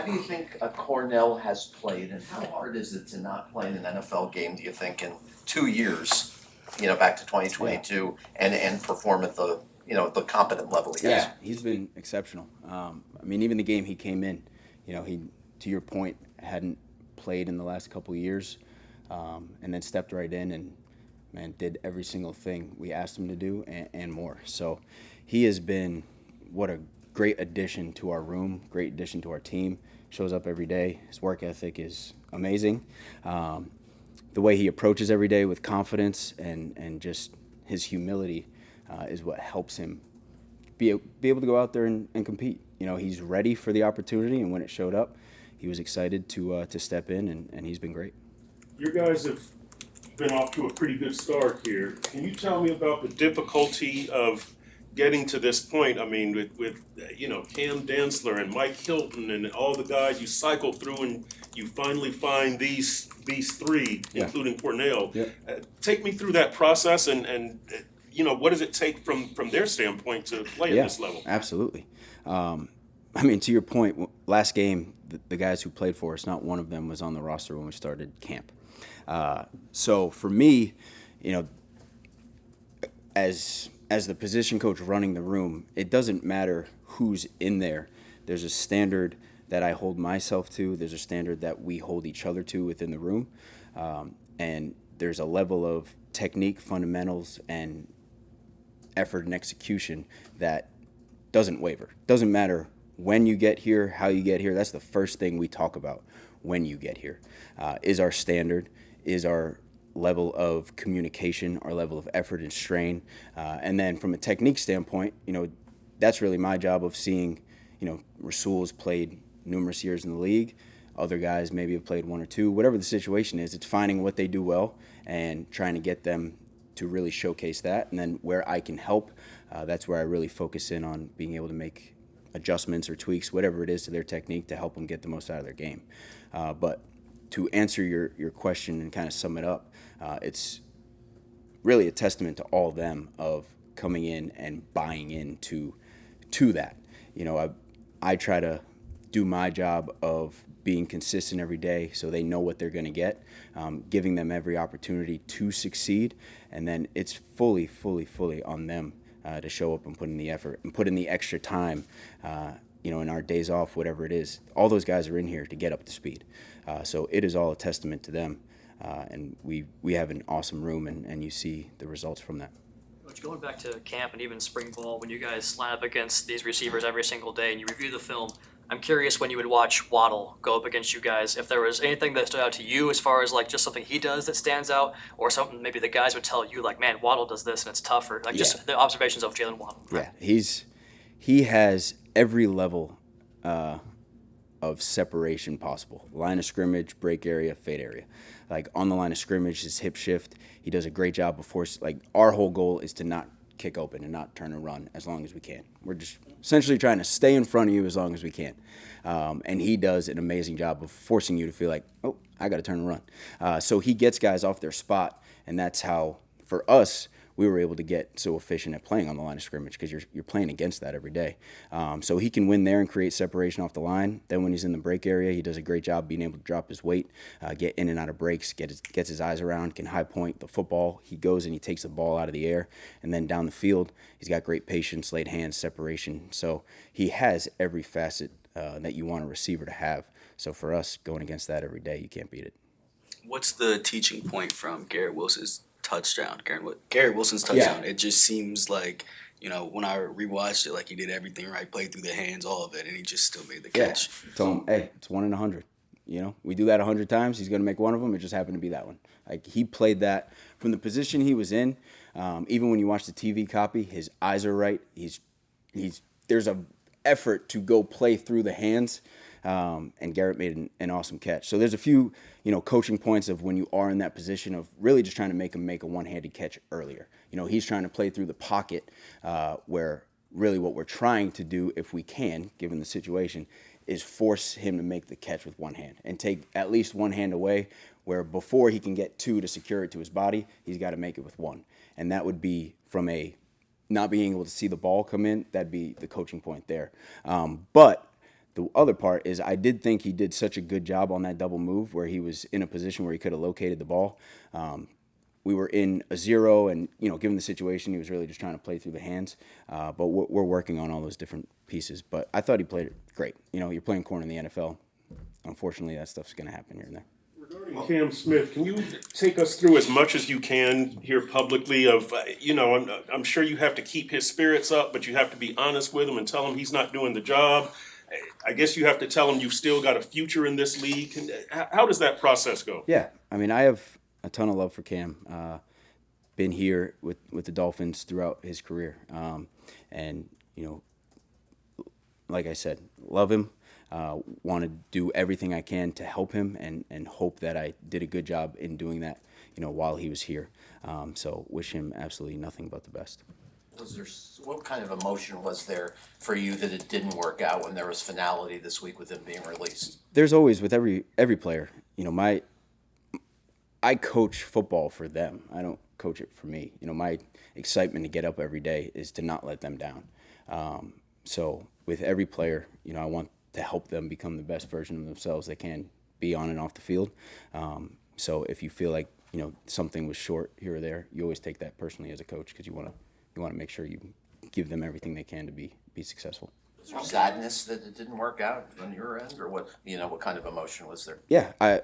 How do you think Cornell has played, and how hard is it to not play in an NFL game, do you think, in 2 years, back to 2022, and perform at the competent level he has? Yeah, he's been exceptional. Even the game he came in, he, to your point, hadn't played in the last couple of years, and then stepped right in and, man, did every single thing we asked him to do and more. So he has been what a great addition to our room, great addition to our team. Shows up every day. His work ethic is amazing. The way he approaches every day with confidence and just his humility is what helps him be able to go out there and compete. He's ready for the opportunity, and when it showed up, he was excited to step in, and he's been great. You guys have been off to a pretty good start here. Can you tell me about the difficulty of getting to this point? I mean, with Cam Dantzler and Mike Hilton and all the guys you cycle through, and you finally find these three, including Cornell. Yeah. Take me through that process, and what does it take from their standpoint to play at this level? Absolutely. To your point, last game, the guys who played for us, not one of them was on the roster when we started camp. So for me, as the position coach running the room, it doesn't matter who's in there. There's a standard that I hold myself to. There's a standard that we hold each other to within the room. And there's a level of technique, fundamentals, and effort and execution that doesn't waver. Doesn't matter when you get here, how you get here. That's the first thing we talk about when you get here. Is our standard, is our level of communication, our level of effort and strain. And then from a technique standpoint, that's really my job of seeing, Rasul's played numerous years in the league. Other guys maybe have played one or two. Whatever the situation is, it's finding what they do well and trying to get them to really showcase that. And then where I can help, that's where I really focus in on being able to make adjustments or tweaks, whatever it is to their technique to help them get the most out of their game. But to answer your question and kind of sum it up, it's really a testament to all of them of coming in and buying into that. I try to do my job of being consistent every day so they know what they're going to get, giving them every opportunity to succeed, and then it's fully on them to show up and put in the effort and put in the extra time, in our days off, whatever it is. All those guys are in here to get up to speed. So it is all a testament to them, and we have an awesome room, and you see the results from that. Coach, going back to camp and even spring ball, when you guys line up against these receivers every single day and you review the film, I'm curious when you would watch Waddle go up against you guys, if there was anything that stood out to you as far as like just something he does that stands out, or something maybe the guys would tell you like, man, Waddle does this and it's tougher. Like just the observations of Jaylen Waddle. Yeah, he has every level of separation possible. Line of scrimmage, break area, fade area. Like on the line of scrimmage, his hip shift, he does a great job before. Like our whole goal is to not kick open and not turn and run as long as we can. We're just essentially trying to stay in front of you as long as we can. And he does an amazing job of forcing you to feel like, oh, I got to turn and run. So he gets guys off their spot, and that's how, for us, we were able to get so efficient at playing on the line of scrimmage because you're playing against that every day. So he can win there and create separation off the line. Then when he's in the break area, he does a great job being able to drop his weight, get in and out of breaks, gets his eyes around, can high point the football. He goes and he takes the ball out of the air. And then down the field, he's got great patience, laid hands, separation. So he has every facet that you want a receiver to have. So for us, going against that every day, you can't beat it. What's the teaching point from Garrett Wilson's touchdown? Garrett Wilson's touchdown. It just seems like, when I rewatched it, like he did everything right, played through the hands, all of it, and he just still made the catch. Told him, hey, it's 1 in 100. We do that 100 times. He's going to make one of them. It just happened to be that one. Like he played that from the position he was in. Even when you watch the TV copy, his eyes are right. There's a effort to go play through the hands. And Garrett made an awesome catch. So there's a few, coaching points of when you are in that position of really just trying to make him make a one-handed catch earlier. He's trying to play through the pocket where really what we're trying to do, if we can, given the situation, is force him to make the catch with one hand and take at least one hand away, where before he can get two to secure it to his body, he's got to make it with one. And that would be from a not being able to see the ball come in, that'd be the coaching point there. But the other part is I did think he did such a good job on that double move where he was in a position where he could have located the ball. We were in a 0, and given the situation, he was really just trying to play through the hands. But we're working on all those different pieces. But I thought he played it great. You're playing corner in the NFL. Unfortunately, that stuff's going to happen here and there. Regarding Cam Smith, can you take us through as much as you can here publicly of, I'm sure you have to keep his spirits up, but you have to be honest with him and tell him he's not doing the job. I guess you have to tell him you've still got a future in this league. How does that process go? Yeah, I mean, I have a ton of love for Cam. Been here with the Dolphins throughout his career. And, like I said, love him. Want to do everything I can to help him and hope that I did a good job in doing that, while he was here. So wish him absolutely nothing but the best. What kind of emotion was there for you that it didn't work out when there was finality this week with him being released? There's always, with every player, I coach football for them. I don't coach it for me. My excitement to get up every day is to not let them down. So with every player, I want to help them become the best version of themselves they can be on and off the field. So if you feel like, something was short here or there, you always take that personally as a coach because you want to make sure you give them everything they can to be successful. Was there sadness that it didn't work out on your end, or what? What kind of emotion was there? Yeah, I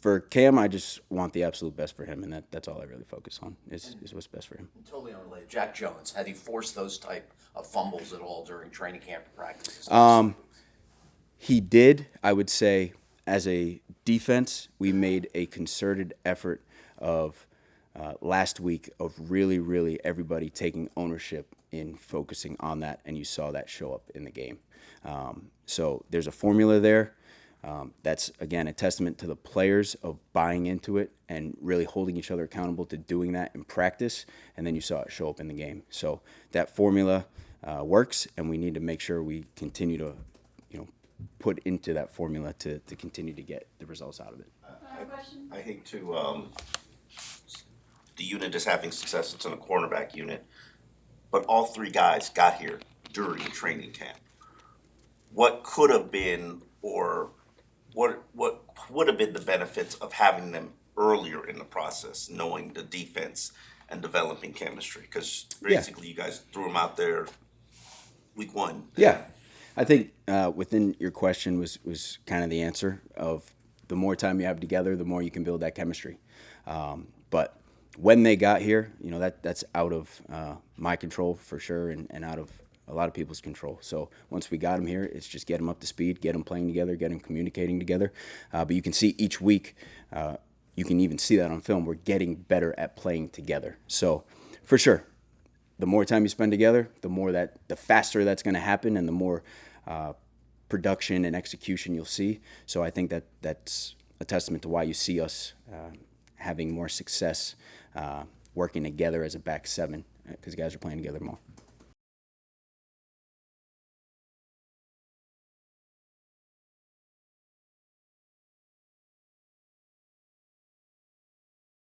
for Cam, I just want the absolute best for him, and that's all I really focus on is what's best for him. Totally unrelated. Jack Jones, had he forced those type of fumbles at all during training camp practices? He did. I would say as a defense, we made a concerted effort of last week of really, really everybody taking ownership in focusing on that, and you saw that show up in the game. So there's a formula there. That's, again, a testament to the players of buying into it and really holding each other accountable to doing that in practice, and then you saw it show up in the game. So that formula works, and we need to make sure we continue to put into that formula to continue to get the results out of it. I hate to, the unit is having success, it's in a cornerback unit, but all 3 guys got here during training camp. What could have been, or what would have been the benefits of having them earlier in the process, knowing the defense and developing chemistry? Because basically you guys threw them out there week 1. Yeah. I think within your question was kind of the answer of the more time you have together, the more you can build that chemistry. But when they got here, that's out of my control for sure, and out of a lot of people's control. So once we got them here, it's just get them up to speed, get them playing together, get them communicating together. But you can see each week, you can even see that on film, we're getting better at playing together. So for sure, the more time you spend together, the faster that's going to happen, and the more production and execution you'll see. So I think that's a testament to why you see us having more success working together as a back seven, because guys are playing together more.